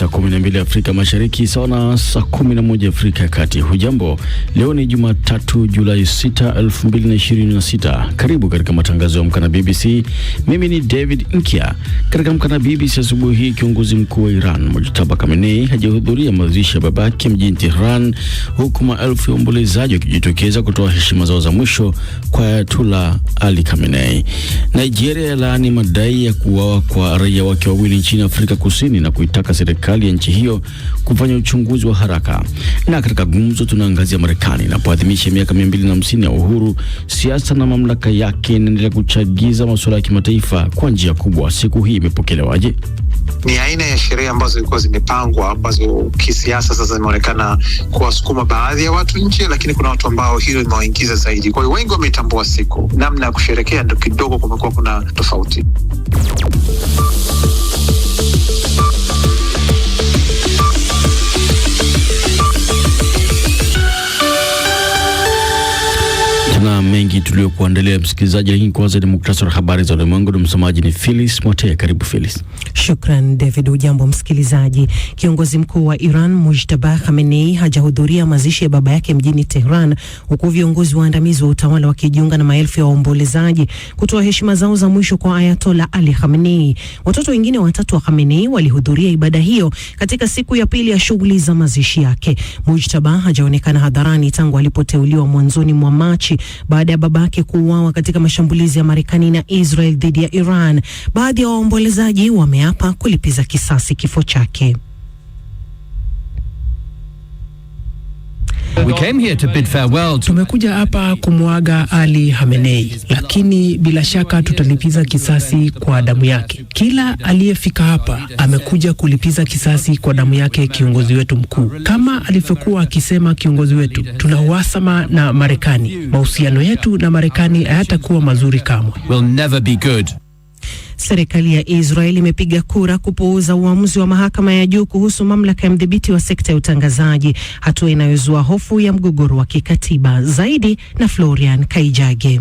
12 Afrika Mashariki, sawa na saa 11 Afrika ya Kati. Hujambo, leo ni Jumatatu Julai 6, 2026. Karibu katika matangazo ya Amka na BBC. Mimi ni David Nkia. Katika Amka na BBC asubuhi hii, kiongozi mkuu wa Iran Mojtaba Khamenei hajahudhuria mazishi ya babake mjini Tehran, huku maelfu ya waombolezaji wakijitokeza kutoa heshima zao za mwisho kwa Ayatollah Ali Khamenei. Nigeria yalaani madai ya kuuawa kwa raia wake wawili nchini Afrika Kusini na kuitaka serikali ya nchi hiyo kufanya uchunguzi wa haraka. Na katika gumzo tunaangazia Marekani inapoadhimisha miaka 250 ya uhuru, siasa na mamlaka yake inaendelea kuchagiza masuala ya kimataifa kwa njia kubwa. Siku hii imepokelewaje? Ni aina ya sherehe ambazo zilikuwa zimepangwa, ambazo kisiasa sasa zimeonekana kuwasukuma baadhi ya watu nje, lakini kuna watu ambao hilo limewaingiza zaidi. Kwa hiyo wengi wametambua siku, namna ya kusherehekea ndio kidogo kumekuwa kuna tofauti. Tuna mengi tuliokuandalia msikilizaji, lakini kwanza ni muktasari wa habari za ulimwengu na msomaji ni Phyllis Motea. Karibu Phyllis. Shukran David. Ujambo msikilizaji. Kiongozi mkuu wa Iran Mojtaba Khamenei hajahudhuria mazishi ya baba yake mjini Tehran, huku viongozi waandamizi wa utawala wakijiunga na maelfu ya waombolezaji kutoa heshima zao za mwisho kwa Ayatollah Ali Khamenei. Watoto wengine watatu wa Khamenei walihudhuria ibada hiyo katika siku ya pili ya shughuli za mazishi yake. Mojtaba hajaonekana hadharani tangu alipoteuliwa mwanzoni mwa Machi baada ya babake kuuawa katika mashambulizi ya Marekani na Israel dhidi ya Iran. Baadhi ya waombolezaji wameapa kulipiza kisasi kifo chake. We came here to bid farewell. Tumekuja hapa kumwaga Ali Khamenei, lakini bila shaka tutalipiza kisasi kwa damu yake. Kila aliyefika hapa amekuja kulipiza kisasi kwa damu yake kiongozi wetu mkuu. Kama alivyokuwa akisema kiongozi wetu, tuna uhasama na Marekani. Mahusiano yetu na Marekani hayatakuwa mazuri kamwe. Will never be good. Serikali ya Israel imepiga kura kupuuza uamuzi wa mahakama ya juu kuhusu mamlaka ya mdhibiti wa sekta ya utangazaji, hatua inayozua hofu ya mgogoro wa kikatiba. Zaidi na Florian Kaijage.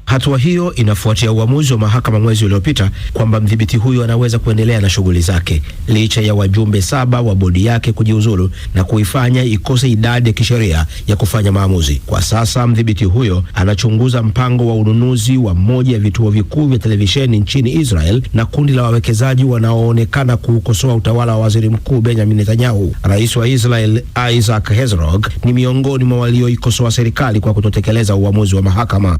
Hatua hiyo inafuatia uamuzi wa mahakama mwezi uliopita kwamba mdhibiti huyo anaweza kuendelea na shughuli zake licha ya wajumbe 7 wa bodi yake kujiuzulu na kuifanya ikose idadi ya kisheria ya kufanya maamuzi. Kwa sasa mdhibiti huyo anachunguza mpango wa ununuzi wa moja ya vituo vikuu vya televisheni nchini Israel na kundi la wawekezaji wanaoonekana kuukosoa utawala wa waziri mkuu Benjamin Netanyahu. Rais wa Israel Isaac Herzog ni miongoni mwa walioikosoa serikali kwa kutotekeleza uamuzi wa mahakama.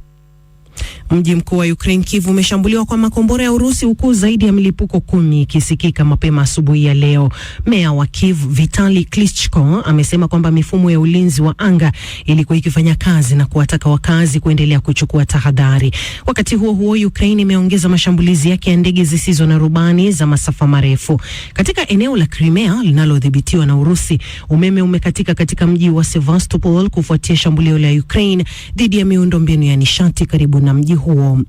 Mji mkuu wa Ukraine Kyiv umeshambuliwa kwa makombora ya Urusi, huku zaidi ya milipuko 10 ikisikika mapema asubuhi ya leo. Meya wa Kyiv Vitali Klitschko amesema kwamba mifumo ya ulinzi wa anga ilikuwa ikifanya kazi na kuwataka wakazi kuendelea kuchukua tahadhari. Wakati huo huo, Ukraine imeongeza mashambulizi yake ya ndege zisizo na rubani za masafa marefu katika eneo la Crimea linalodhibitiwa na Urusi. Umeme umekatika katika mji wa Sevastopol kufuatia shambulio la Ukraine dhidi ya miundombinu ya nishati karibu na mji huo.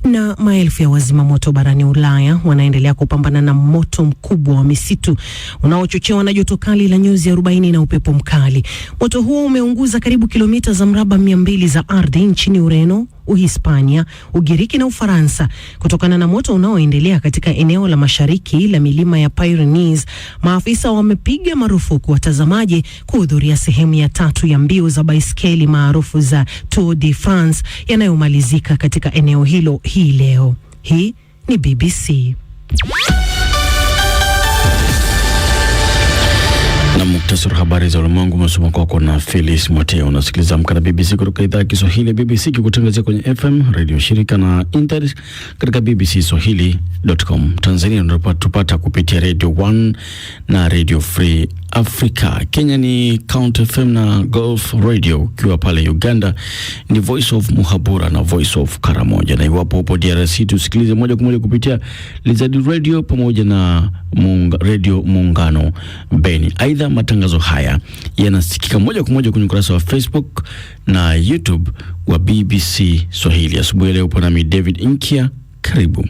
Na maelfu ya wazima moto barani Ulaya wanaendelea kupambana na moto mkubwa wa misitu unaochochewa na joto kali la nyuzi 40 na upepo mkali. Moto huo umeunguza karibu kilomita za mraba 200 za ardhi nchini Ureno, Uhispania, Ugiriki na Ufaransa. Kutokana na moto unaoendelea katika eneo la mashariki la milima ya Pyrenees, maafisa wamepiga marufuku watazamaji kuhudhuria sehemu ya 3 ya mbio za baiskeli maarufu za Tour de France yanayomalizika katika eneo hilo hii leo. Hii ni BBC. Na muktasari habari za ulimwengu umesoma kwako na Phyllis Motea. Unasikiliza Amka na BBC kutoka idhaa ya Kiswahili ya BBC, kikutangazia kwenye FM, radio shirika na internet katika bbcswahili.com. Tanzania unatupata kupitia Radio 1 na Radio Free Africa. Kenya ni Count FM na Gulf Radio. Ukiwa pale Uganda ni Voice of Muhabura na Voice of Karamoja. Na iwapo upo DRC tusikilize moja kwa moja kupitia Lizard Radio pamoja na Radio Muungano Beni. Aidha, matangazo haya yanasikika moja kwa moja kwenye ukurasa wa Facebook na YouTube wa BBC Swahili. Asubuhi leo upo nami David Nkia. Karibu.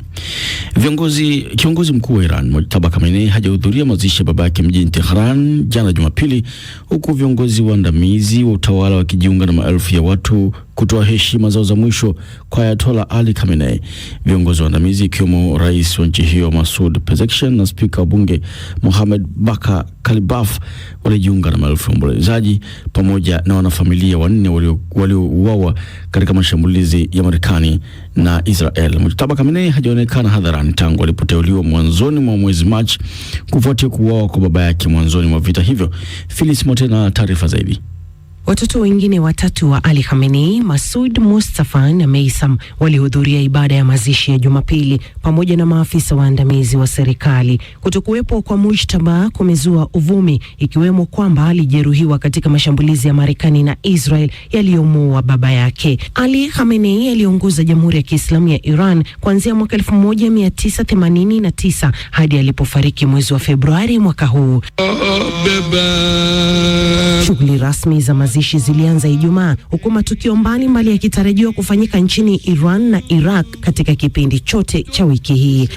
Kiongozi mkuu wa Iran Mojtaba Khamenei hajahudhuria mazishi ya babake mjini Tehran jana Jumapili, huku viongozi waandamizi wa utawala wakijiunga na maelfu ya watu kutoa heshima zao za mwisho kwa Ayatollah Ali Khamenei. Viongozi waandamizi ikiwemo rais wa nchi hiyo Masoud Pezeshkian na spika wa bunge Mohamed Baka Kalibaf walijiunga na maelfu ya waombolezaji pamoja na wanafamilia wanne waliouawa katika mashambulizi ya Marekani na Israel. Mujtaba Khamenei hajaonekana hadharani tangu alipoteuliwa mwanzoni mwa mwezi Machi kufuatia kuuawa kwa baba yake mwanzoni mwa vita hivyo. Phyllis Mote na taarifa zaidi. Watoto wengine watatu wa Ali Khamenei, Masoud, Mustafa na Meisam, walihudhuria ibada ya mazishi ya Jumapili pamoja na maafisa waandamizi wa serikali. Kutokuwepo kwa Mujtaba kumezua uvumi, ikiwemo kwamba alijeruhiwa katika mashambulizi ya Marekani na Israel yaliyomuua baba yake. Ali Khamenei aliongoza Jamhuri ya Kiislamu ya Iran kuanzia mwaka 1989 hadi alipofariki mwezi wa Februari mwaka huu. Shughuli rasmi za mazishi zilianza Ijumaa, huku matukio mbalimbali yakitarajiwa kufanyika nchini Iran na Iraq katika kipindi chote cha wiki hii.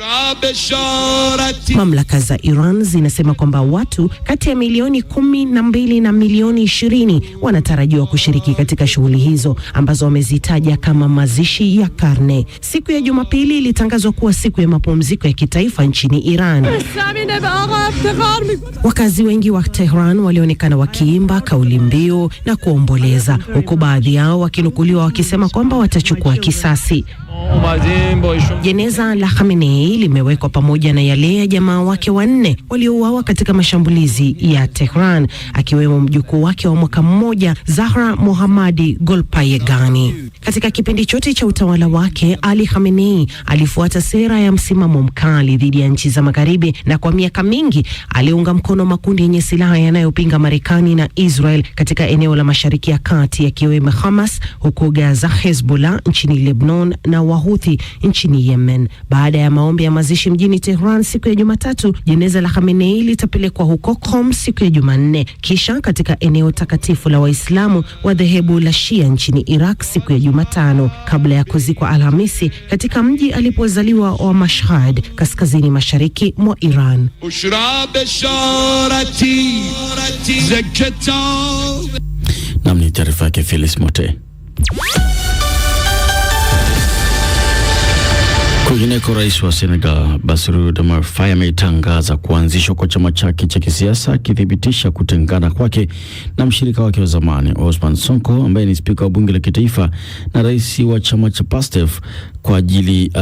Mamlaka za Iran zinasema kwamba watu kati ya milioni 12 na milioni 20 wanatarajiwa kushiriki katika shughuli hizo ambazo wamezitaja kama mazishi ya karne. Siku ya Jumapili ilitangazwa kuwa siku ya mapumziko ya kitaifa nchini Iran. Wakazi wengi wa Tehran walionekana wakiimba kauli mbiu na kuomboleza, huku baadhi yao wakinukuliwa wakisema kwamba watachukua kisasi. Jeneza la Khamenei limewekwa pamoja na yale ya jamaa wake wanne waliouawa katika mashambulizi ya Tehran, akiwemo mjukuu wake wa mwaka mmoja Zahra Mohammadi Golpayegani. Katika kipindi chote cha utawala wake, Ali Khamenei alifuata sera ya msimamo mkali dhidi ya nchi za Magharibi, na kwa miaka mingi aliunga mkono makundi yenye silaha yanayopinga Marekani na Israel katika eneo la Mashariki ya Kati, yakiwemo Hamas huko Gaza, Hezbollah nchini Lebanon na Wahuthi nchini Yemen. Baada ya maombi ya mazishi mjini Tehran siku ya Jumatatu, jeneza la Khamenei litapelekwa huko Qom siku ya Jumanne, kisha katika eneo takatifu la Waislamu wa dhehebu la Shia nchini Iraq siku ya Jumatano, kabla ya kuzikwa Alhamisi katika mji alipozaliwa wa Mashhad, kaskazini mashariki mwa Iran. Namni taarifa yake Phyllis Mote. Kwingineko, rais wa Senegal Bassirou Diomaye Faye ametangaza kuanzishwa kwa chama chake cha kisiasa, akithibitisha kutengana kwake na mshirika wake wa zamani Ousmane Sonko ambaye ni spika wa bunge la kitaifa na rais wa chama cha PASTEF, kwa ajili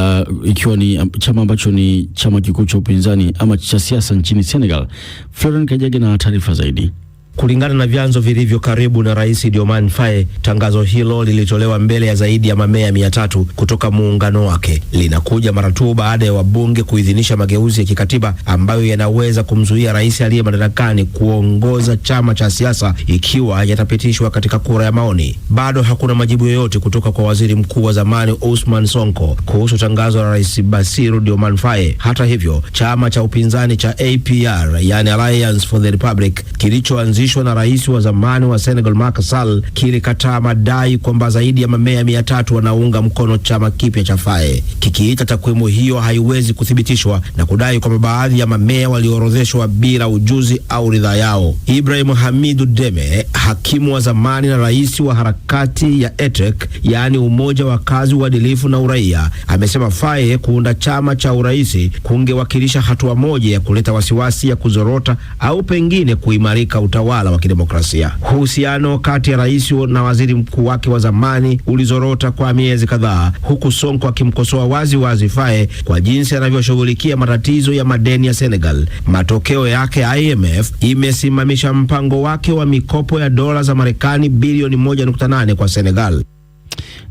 ikiwa ni chama ambacho ni chama kikuu cha upinzani ama cha siasa nchini Senegal. Florent Kajage na taarifa zaidi. Kulingana na vyanzo vilivyo karibu na Rais Diomaye Faye, tangazo hilo lilitolewa mbele ya zaidi ya mamea 300 kutoka muungano wake. Linakuja mara tu baada ya wabunge kuidhinisha mageuzi ya kikatiba ambayo yanaweza kumzuia rais aliye madarakani kuongoza chama cha siasa ikiwa yatapitishwa katika kura ya maoni. Bado hakuna majibu yoyote kutoka kwa waziri mkuu wa zamani Ousmane Sonko kuhusu tangazo la Rais Bassirou Diomaye Faye. Hata hivyo, chama cha upinzani cha APR, yani Alliance for the Republic, kilichoanzishwa na rais wa zamani wa Senegal Macky Sall, kilikataa madai kwamba zaidi ya mamea 300 wanaunga mkono chama kipya cha Faye, kikiita takwimu hiyo haiwezi kuthibitishwa na kudai kwamba baadhi ya mamea waliorodheshwa bila ujuzi au ridhaa yao. Ibrahim Hamidou Deme, hakimu wa zamani na rais wa harakati ya ETEC, yani Umoja wa Kazi, Uadilifu na Uraia, amesema Faye kuunda chama cha uraisi kungewakilisha hatua moja ya kuleta wasiwasi ya kuzorota au pengine kuimarika utawala wa kidemokrasia. Uhusiano kati ya rais na waziri mkuu wake wa zamani ulizorota kwa miezi kadhaa, huku Sonko akimkosoa wazi Faye kwa jinsi anavyoshughulikia matatizo ya madeni ya Senegal. Matokeo yake, IMF imesimamisha mpango wake wa mikopo ya dola za Marekani bilioni 1.8 kwa Senegal.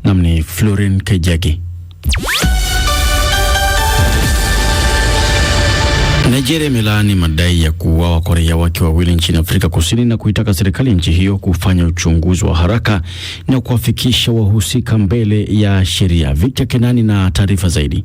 Namni Florent Kajage. Nigeria imelaani madai ya kuuawa kwa raia wake wawili nchini Afrika Kusini na kuitaka serikali nchi hiyo kufanya uchunguzi wa haraka na kuwafikisha wahusika mbele ya sheria. Victor Kenani na taarifa zaidi.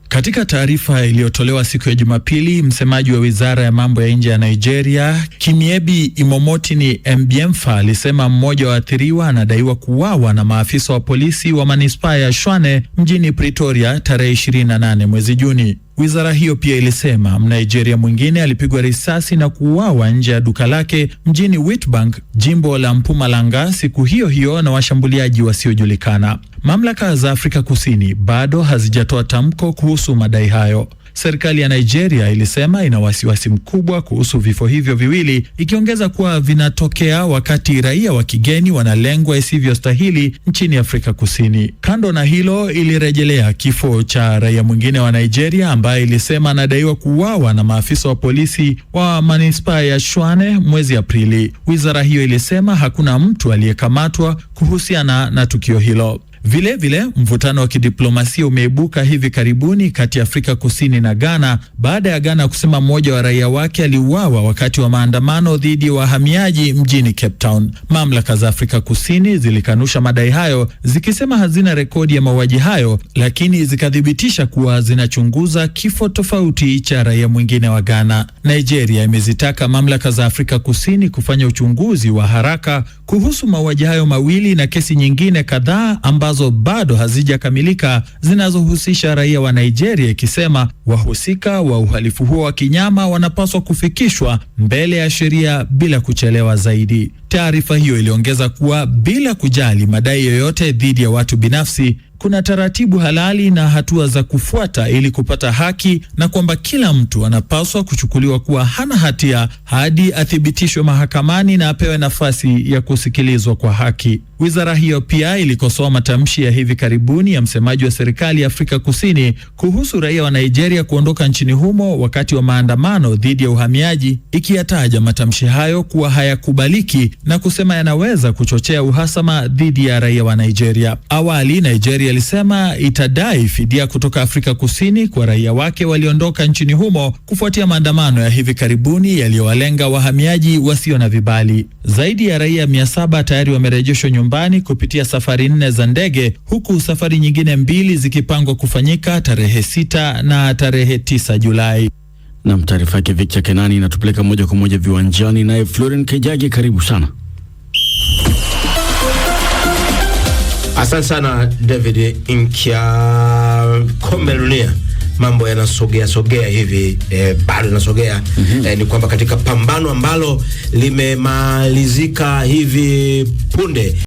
Katika taarifa iliyotolewa siku ya Jumapili, msemaji wa Wizara ya Mambo ya Nje ya Nigeria, Kimiebi Imomotini Mbiemfa, alisema mmoja wa athiriwa anadaiwa kuuawa na maafisa wa polisi wa manispaa ya Shwane mjini Pretoria tarehe 28 mwezi Juni. Wizara hiyo pia ilisema Mnigeria mwingine alipigwa risasi na kuuawa nje ya duka lake mjini Witbank, jimbo la Mpumalanga, siku hiyo hiyo na washambuliaji wasiojulikana. Mamlaka za Afrika Kusini bado hazijatoa tamko kuhusu madai hayo. Serikali ya Nigeria ilisema ina wasiwasi mkubwa kuhusu vifo hivyo viwili, ikiongeza kuwa vinatokea wakati raia wa kigeni wanalengwa isivyostahili nchini Afrika Kusini. Kando na hilo, ilirejelea kifo cha raia mwingine wa Nigeria ambaye ilisema anadaiwa kuuawa na maafisa wa polisi wa manispaa ya Shwane mwezi Aprili. Wizara hiyo ilisema hakuna mtu aliyekamatwa kuhusiana na tukio hilo. Vile mvutano wa kidiplomasia umeibuka hivi karibuni kati ya Afrika Kusini na Ghana baada ya Ghana kusema mmoja wa raia wake aliuawa wakati wa maandamano dhidi ya wahamiaji mjini Cape Town. Mamlaka za Afrika Kusini zilikanusha madai hayo zikisema hazina rekodi ya mauaji hayo, lakini zikathibitisha kuwa zinachunguza kifo tofauti cha raia mwingine wa Ghana. Nigeria imezitaka mamlaka za Afrika Kusini kufanya uchunguzi wa haraka kuhusu mauaji hayo mawili na kesi nyingine kadhaa ambazo bado hazijakamilika zinazohusisha raia wa Nigeria, ikisema wahusika wa uhalifu huo wa kinyama wanapaswa kufikishwa mbele ya sheria bila kuchelewa zaidi. Taarifa hiyo iliongeza kuwa bila kujali madai yoyote dhidi ya watu binafsi, kuna taratibu halali na hatua za kufuata ili kupata haki, na kwamba kila mtu anapaswa kuchukuliwa kuwa hana hatia hadi athibitishwe mahakamani na apewe nafasi ya kusikilizwa kwa haki. Wizara hiyo pia ilikosoa matamshi ya hivi karibuni ya msemaji wa serikali ya Afrika Kusini kuhusu raia wa Nigeria kuondoka nchini humo wakati wa maandamano dhidi ya uhamiaji, ikiyataja matamshi hayo kuwa hayakubaliki na kusema yanaweza kuchochea uhasama dhidi ya raia wa Nigeria. Awali, Nigeria ilisema itadai fidia kutoka Afrika Kusini kwa raia wake waliondoka nchini humo kufuatia maandamano ya hivi karibuni yaliyowalenga wahamiaji wasio na vibali. Zaidi ya raia 700 tayari wamerejeshwa nyumbani kupitia safari 4 za ndege, huku safari nyingine 2 zikipangwa kufanyika tarehe 6 na tarehe 9 Julai. Na taarifa yake Victor Kenani inatupeleka moja kwa moja viwanjani, naye Florian Kejagi, karibu sana. Asante sana David. Inkia kombe dunia mambo yanasogea hivi bado yanasogea. Ni kwamba katika pambano ambalo limemalizika hivi punde